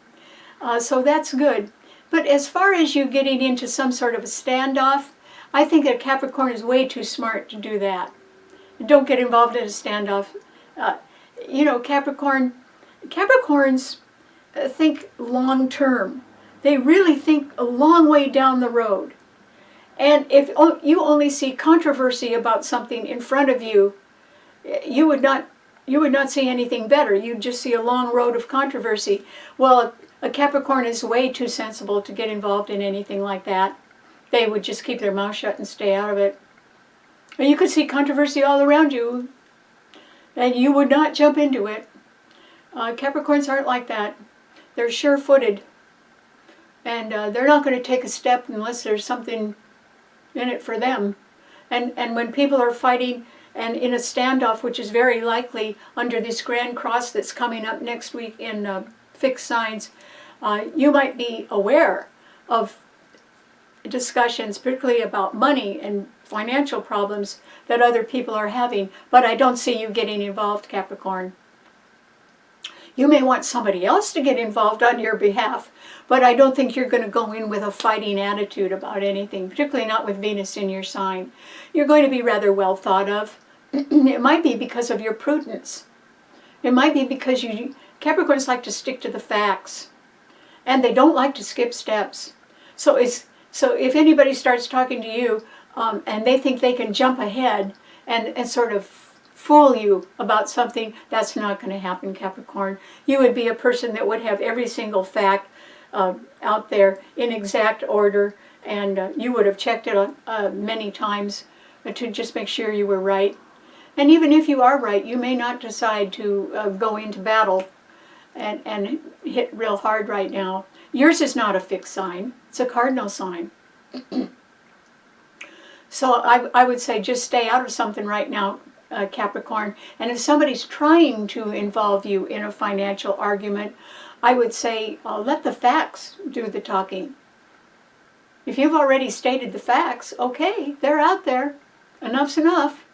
So that's good. But as far as you getting into some sort of a standoff, I think that Capricorn is way too smart to do that. Don't get involved in a standoff. You know, Capricorns think long term. They really think a long way down the road. And if you only see controversy about something in front of you, you would not see anything better. You'd just see a long road of controversy. Well, a Capricorn is way too sensible to get involved in anything like that. They would just keep their mouth shut and stay out of it. And you could see controversy all around you, and you would not jump into it. Capricorns aren't like that. They're sure-footed, and they're not going to take a step unless there's something in it for them. And when people are fighting and in a standoff, which is very likely under this Grand Cross that's coming up next week in fixed signs, you might be aware of discussions, particularly about money and financial problems that other people are having, but I don't see you getting involved, Capricorn. You may want somebody else to get involved on your behalf, but I don't think you're going to go in with a fighting attitude about anything, particularly not with Venus in your sign. You're going to be rather well thought of. It might be because of your prudence. It might be because Capricorns like to stick to the facts, and they don't like to skip steps. So if anybody starts talking to you and they think they can jump ahead and sort of fool you about something, that's not going to happen, Capricorn. You would be a person that would have every single fact out there in exact order, and you would have checked it many times to just make sure you were right. And even if you are right, you may not decide to go into battle and hit real hard right now. Yours is not a fixed sign. It's a cardinal sign. So I would say just stay out of something right now, Capricorn. And if somebody's trying to involve you in a financial argument, I would say let the facts do the talking. If you've already stated the facts, okay, they're out there. Enough's enough.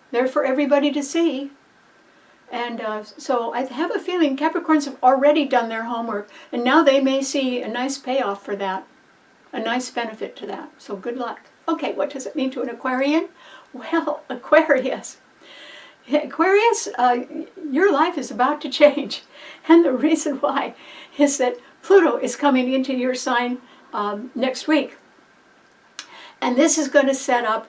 They're for everybody to see. And so I have a feeling Capricorns have already done their homework, and now they may see a nice payoff for that, a nice benefit to that. So good luck. Okay, what does it mean to an Aquarian? Well, Aquarius, your life is about to change. And the reason why is that Pluto is coming into your sign next week. And this is going to set up,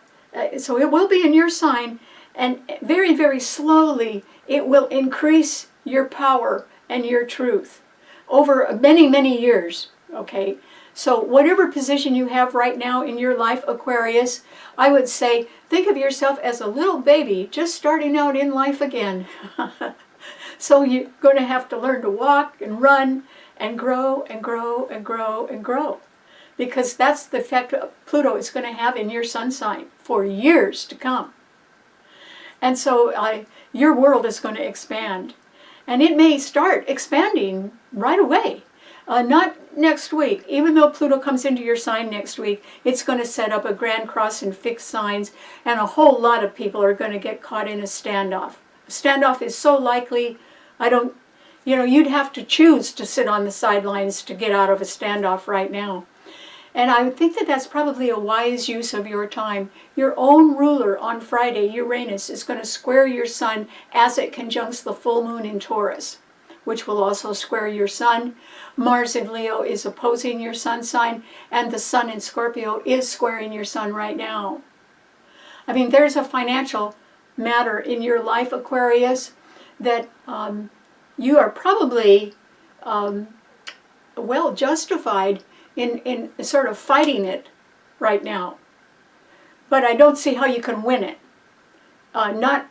so it will be in your sign, and very, very slowly it will increase your power and your truth over many, many years, okay? So whatever position you have right now in your life, Aquarius, I would say think of yourself as a little baby just starting out in life again. So you're going to have to learn to walk and run and grow and grow and grow and grow, because that's the effect Pluto is going to have in your sun sign for years to come. And so your world is going to expand. And it may start expanding right away. Not next week. Even though Pluto comes into your sign next week, it's going to set up a Grand Cross in fixed signs, and a whole lot of people are going to get caught in a standoff. A standoff is so likely, you'd have to choose to sit on the sidelines to get out of a standoff right now. And I think that that's probably a wise use of your time. Your own ruler on Friday, Uranus, is going to square your sun as it conjuncts the full moon in Taurus, which will also square your sun. Mars in Leo is opposing your sun sign, and the sun in Scorpio is squaring your sun right now. I mean, there's a financial matter in your life, Aquarius, that you are probably well justified in sort of fighting it right now. But I don't see how you can win it. Not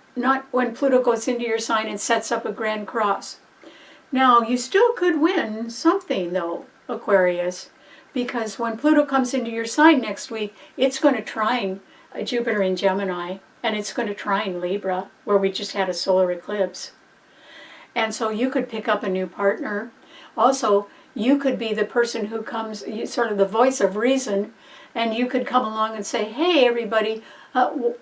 when Pluto goes into your sign and sets up a Grand Cross. Now, you still could win something, though, Aquarius, because when Pluto comes into your sign next week, it's going to trine Jupiter in Gemini, and it's going to trine Libra, where we just had a solar eclipse. And so you could pick up a new partner. Also, you could be the person who comes, sort of the voice of reason, and you could come along and say, hey, everybody,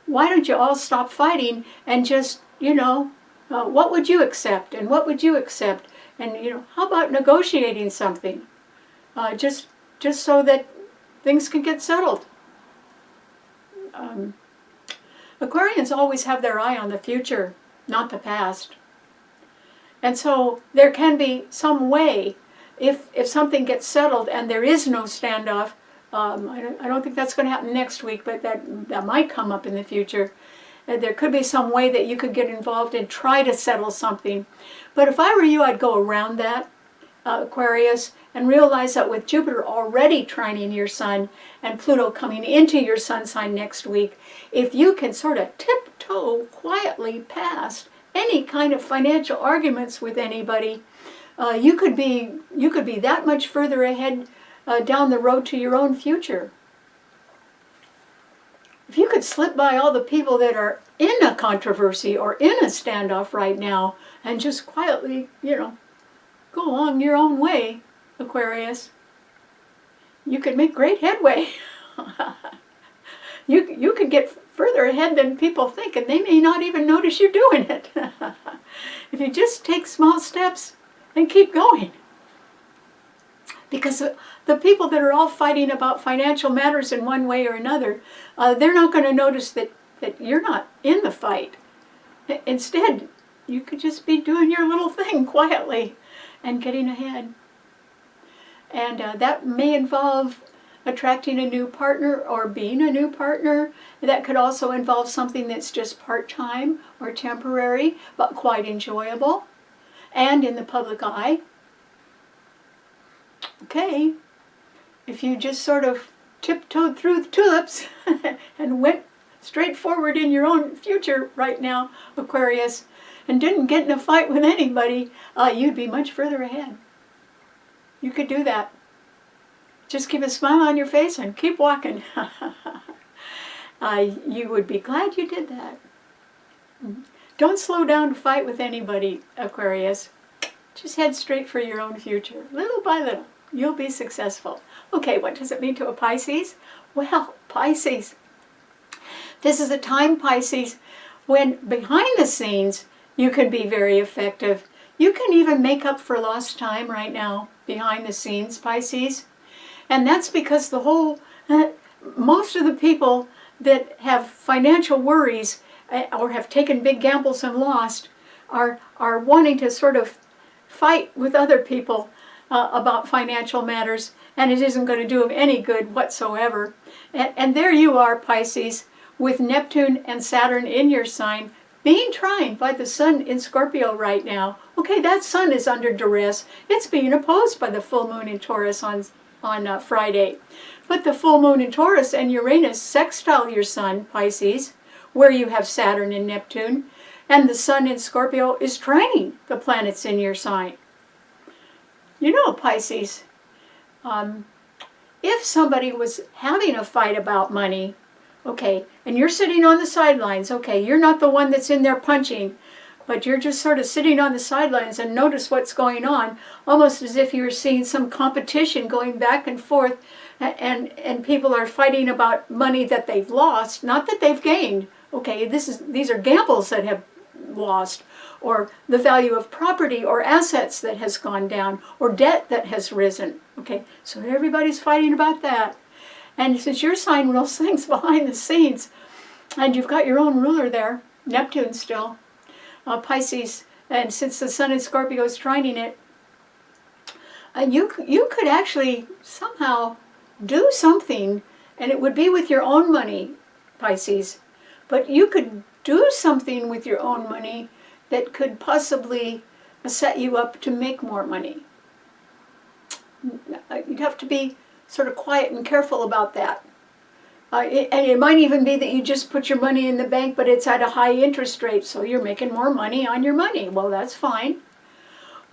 why don't you all stop fighting and just, what would you accept and what would you accept? And, how about negotiating something? Just so that things can get settled. Aquarians always have their eye on the future, not the past. And so there can be some way, if something gets settled and there is no standoff, I don't think that's going to happen next week, but that might come up in the future. There could be some way that you could get involved and try to settle something. But if I were you, I'd go around that, Aquarius, and realize that with Jupiter already trining your sun and Pluto coming into your sun sign next week, if you can sort of tiptoe quietly past any kind of financial arguments with anybody, you could be that much further ahead down the road to your own future. If you could slip by all the people that are in a controversy or in a standoff right now and just quietly, go along your own way, Aquarius, you could make great headway. You could get further ahead than people think, and they may not even notice you're doing it. If you just take small steps and keep going. Because the people that are all fighting about financial matters in one way or another, they're not going to notice that you're not in the fight. Instead, you could just be doing your little thing quietly and getting ahead. And that may involve attracting a new partner or being a new partner. That could also involve something that's just part-time or temporary, but quite enjoyable and in the public eye. Okay, if you just sort of tiptoed through the tulips and went straight forward in your own future right now, Aquarius, and didn't get in a fight with anybody, you'd be much further ahead. You could do that. Just keep a smile on your face and keep walking. You would be glad you did that. Don't slow down to fight with anybody, Aquarius. Just head straight for your own future, little by little. You'll be successful. Okay, what does it mean to a Pisces? Well, Pisces. This is a time, Pisces, when behind the scenes you can be very effective. You can even make up for lost time right now behind the scenes, Pisces. And that's because most of the people that have financial worries or have taken big gambles and lost are wanting to sort of fight with other people about financial matters, and it isn't going to do them any good whatsoever. And there you are, Pisces, with Neptune and Saturn in your sign, being trined by the sun in Scorpio right now. Okay, that sun is under duress. It's being opposed by the full moon in Taurus on Friday. But the full moon in Taurus and Uranus sextile your sun, Pisces, where you have Saturn and Neptune, and the sun in Scorpio is trining the planets in your sign. Pisces, if somebody was having a fight about money, okay, and you're sitting on the sidelines, okay, you're not the one that's in there punching, but you're just sort of sitting on the sidelines and notice what's going on, almost as if you were seeing some competition going back and forth, and people are fighting about money that they've lost, not that they've gained. Okay, these are gambles that have lost, or the value of property or assets that has gone down, or debt that has risen. Okay, so everybody's fighting about that. And since your sign rules things behind the scenes, and you've got your own ruler there, Neptune still, Pisces, and since the sun in Scorpio is trining it, you could actually somehow do something, and it would be with your own money, Pisces, but you could do something with your own money that could possibly set you up to make more money. You'd have to be sort of quiet and careful about that. And it might even be that you just put your money in the bank, but it's at a high interest rate, so you're making more money on your money. Well, that's fine.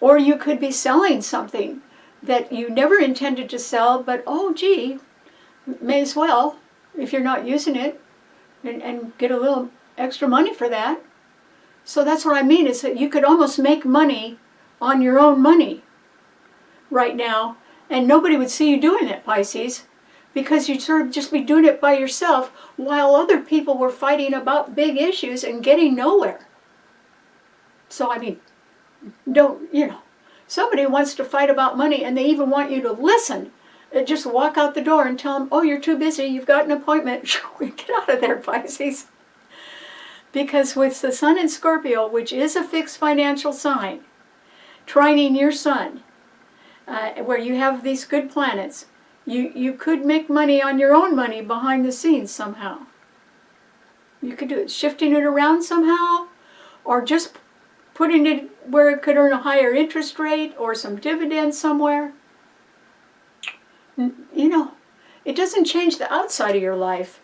Or you could be selling something that you never intended to sell, but oh gee, may as well, if you're not using it, and get a little extra money for that. So that's what I mean, is that you could almost make money on your own money. right now, and nobody would see you doing it, Pisces, because you'd sort of just be doing it by yourself while other people were fighting about big issues and getting nowhere. So, I mean, somebody wants to fight about money and they even want you to listen. Just walk out the door and tell them, oh, you're too busy, you've got an appointment. Get out of there, Pisces. Because with the Sun in Scorpio, which is a fixed financial sign, trining your Sun, where you have these good planets, you could make money on your own money behind the scenes somehow. You could do it, shifting it around somehow, or just putting it where it could earn a higher interest rate or some dividends somewhere. It doesn't change the outside of your life,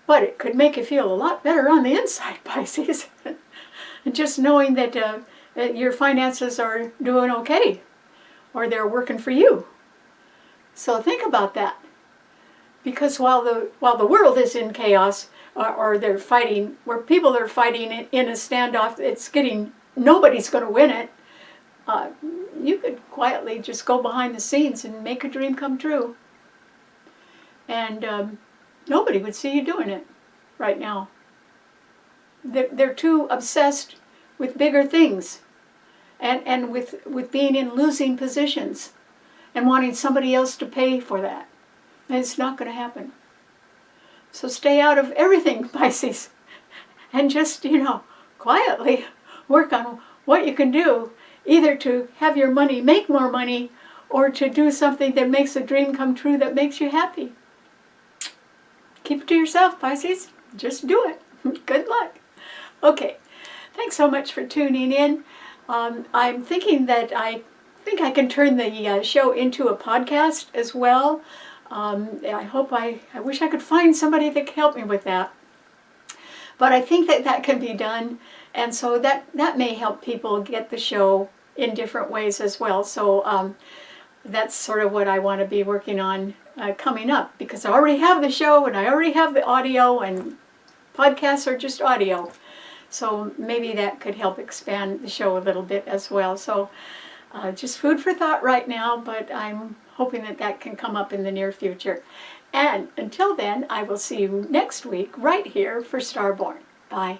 but it could make you feel a lot better on the inside, Pisces. Just knowing that your finances are doing okay, or they're working for you. So think about that. Because while the world is in chaos, or they're fighting, where people are fighting in a standoff, nobody's going to win it. You could quietly just go behind the scenes and make a dream come true. And nobody would see you doing it right now. They're too obsessed with bigger things and with being in losing positions and wanting somebody else to pay for that. And it's not going to happen. So stay out of everything, Pisces, and just, quietly work on what you can do, either to have your money make more money or to do something that makes a dream come true that makes you happy. Keep it to yourself, Pisces. Just do it. Good luck. Okay, thanks so much for tuning in. I'm thinking that I can turn the show into a podcast as well. I wish I could find somebody that could help me with that. But I think that can be done, and so that may help people get the show in different ways as well. So that's sort of what I want to be working on coming up, because I already have the show and I already have the audio, and podcasts are just audio. So maybe that could help expand the show a little bit as well. So just food for thought right now, but I'm hoping that can come up in the near future. And until then, I will see you next week right here for Starborn. Bye.